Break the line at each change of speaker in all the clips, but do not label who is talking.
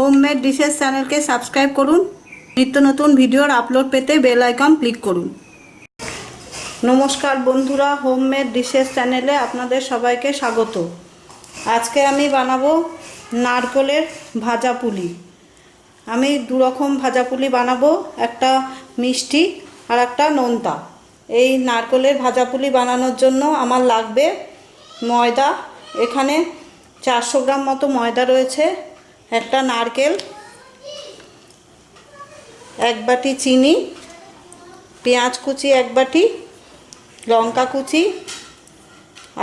Homemade dishes চ্যানেলকে subscribe করুন। নিত্য নতুন ভিডিওর আপলোড পেতে বেল আইকন ক্লিক করুন। নমস্কার বন্ধুরা, হোমমেড ডিশেস চ্যানেলে আপনাদের সবাইকে স্বাগত। আজকে আমি বানাবো নারকেলের ভাজা পুলি। আমি দু রকম ভাজা পুলি বানাবো, একটা মিষ্টি আর একটা নোনতা। এই নারকেলের ভাজা পুলি বানানোর জন্য আমার লাগবে ময়দা। এখানে 400 গ্রাম মতো ময়দা রয়েছে, একটা নারকেল, এক বাটি চিনি, পেঁয়াজ কুচি এক বাটি, লঙ্কা কুচি,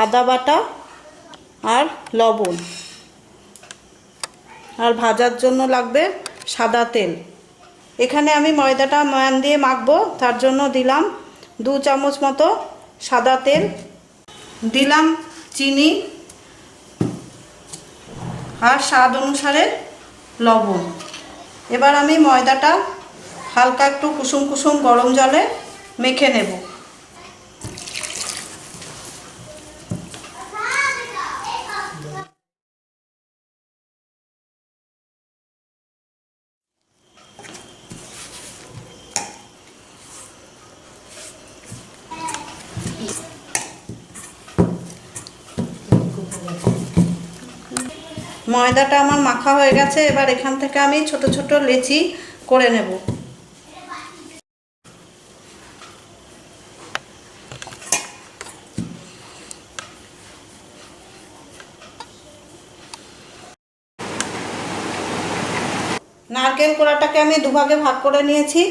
আদা বাটা আর লবণ। আর ভাজার জন্য লাগবে সাদা তেল। এখানে আমি ময়দাটা ময়ান দিয়ে মাখবো, তার জন্য দিলাম 2 চামচ মতো সাদা তেল, দিলাম চিনি আর স্বাদ অনুসারে লবণ। এবার আমি ময়দাটা হালকা একটু কুসুম কুসুম গরম জলে মেখে নেব। ময়দাটা আমার মাখা হয়ে গেছে। এবার এখান থেকে আমি ছোট ছোট লেচি করে নেব। নারকেল কোড়াটাকে আমি দুভাগে ভাগ করে নিয়েছি,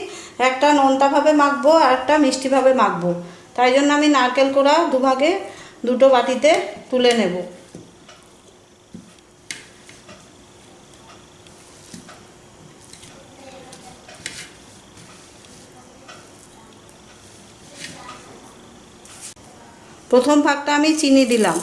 একটা নোনতাভাবে মাখবো আর একটা মিষ্টিভাবে মাখবো। তাই জন্য আমি নারকেল কোড়া দুভাগে দুটো বাটিতে তুলে নেব। প্রথম ভাগটা আমি চিনি দিলাম,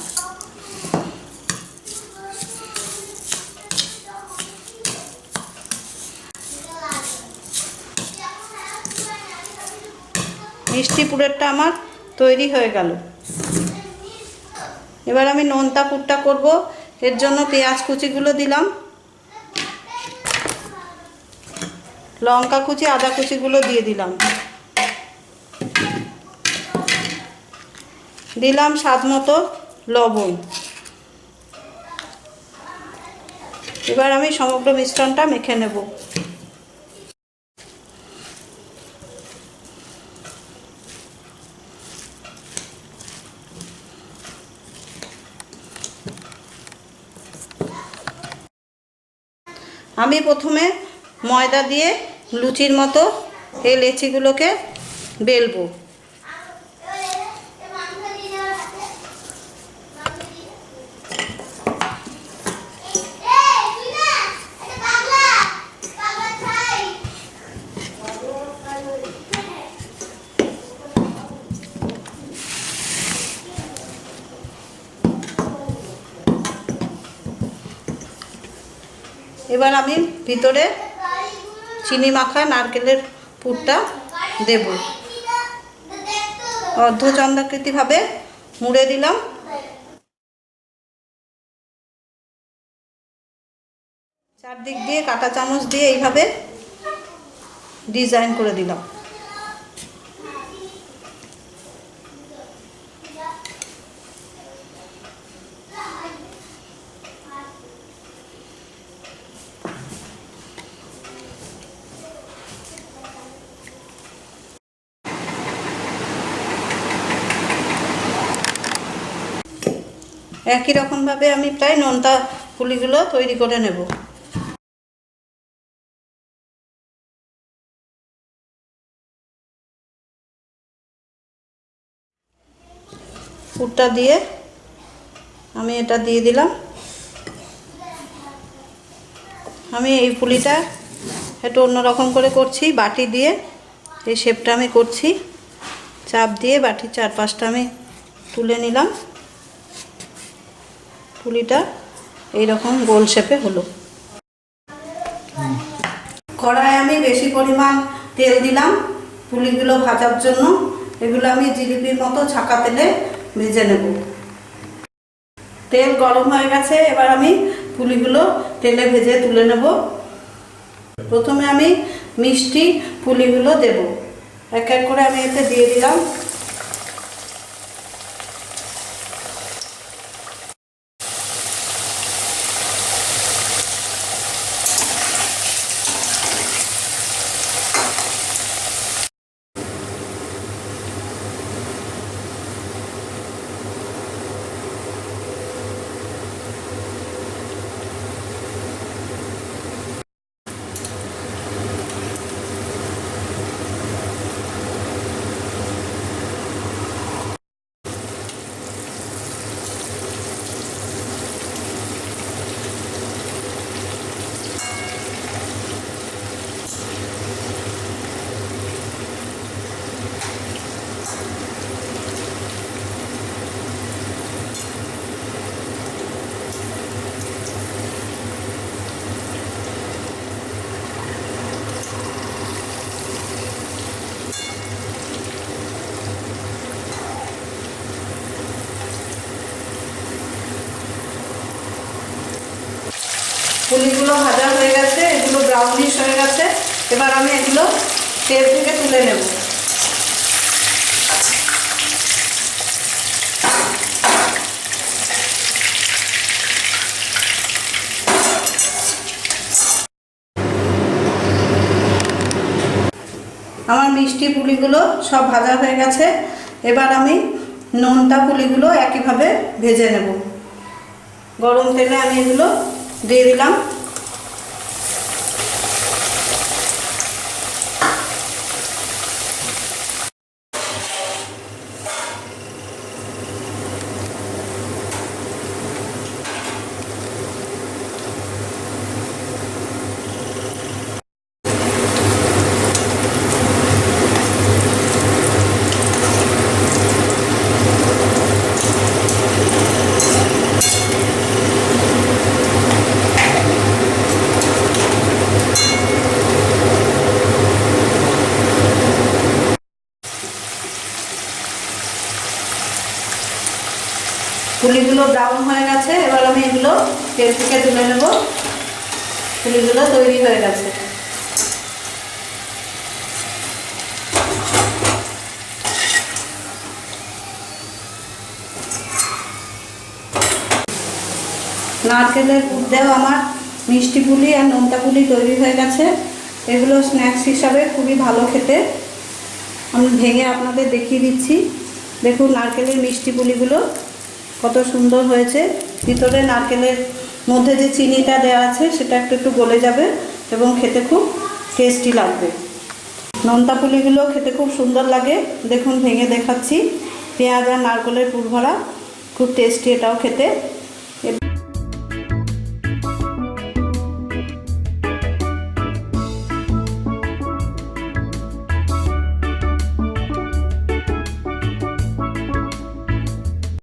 মিষ্টি পুরেরটা আমার তৈরি হয়ে গেল। এবার আমি নোনতা পুরটা করব। এর জন্য পেঁয়াজ কুচিগুলো দিলাম, লঙ্কা কুচি আদা কুচিগুলো দিয়ে দিলাম, দিলাম স্বাদ মতো লবণ। এবার আমি সমগ্র মিশ্রণটা মেখে নেব। আমি প্রথমে ময়দা দিয়ে লুচির মতো এই লেচিগুলোকে বেলবো। এবার আমি ভিতরে চিনি মাখা নারকেলের পুরটা দেব। অর্ধচন্দ্রাকৃতিভাবে মুড়ে দিলাম। চারদিক দিয়ে কাঁটা চামচ দিয়ে এইভাবে ডিজাইন করে দিলাম। একই রকমভাবে আমি প্রায় নোনতা পুলিগুলো তৈরি করে নেব। পুরটা দিয়ে আমি এটা দিয়ে দিলাম। আমি এই পুলিটা একটু অন্যরকম করে করছি, বাটি দিয়ে এই শেপটা আমি করছি। চাপ দিয়ে বাটির চারপাশটা আমি তুলে নিলাম। পুলিটা এইরকম গোল শেপে হলো। কড়াইয়ে আমি বেশি পরিমাণ তেল দিলাম পুলিগুলো ভাজার জন্য। এগুলো আমি জিলিপির মতো ছাকা তেলে ভেজে নেব। তেল গরম হয়ে গেছে, এবার আমি পুলিগুলো তেলে ভেজে তুলে নেব। প্রথমে আমি মিষ্টি পুলিগুলো দেব, এক এক করে আমি এতে দিয়ে দিলাম। পুলিগুলো ভাজা হয়ে গেছে, এগুলো ব্রাউনিশ হয়ে গেছে। এবার আমি এগুলো তেল থেকে তুলে নেব। আমার মিষ্টি পুলিগুলো সব ভাজা হয়ে গেছে। এবার আমি নোনতা পুলিগুলো একইভাবে ভেজে নেব। গরম তেলে আমি এগুলো দিয়ে দিলাম। পুলিগুলো ব্রাউন হয়ে গেছে। এবার আমি এগুলো তেল থেকে তুলে নেব। পুলিগুলো তৈরি হয়ে গেছে। নারকেলের পুর দেওয়া আমার মিষ্টি পুলি আর নোনতা পুলি তৈরি হয়ে গেছে। এগুলো স্ন্যাক্স হিসাবে খুবই ভালো খেতে। আমি ভেঙে আপনাদের দেখিয়ে দিচ্ছি। দেখুন নারকেলের মিষ্টি পুলিগুলো কত সুন্দর হয়েছে। ভিতরে নারকেলের মধ্যে যে চিনিটা দেওয়া আছে সেটা একটু একটু গলে যাবে এবং খেতে খুব টেস্টি লাগবে। নোনতা পুলিগুলো খেতে খুব সুন্দর লাগে। দেখুন ভেঙে দেখাচ্ছি। পেঁয়াজ আর নারকেলের পুর ভরা, খুব টেস্টি এটাও খেতে।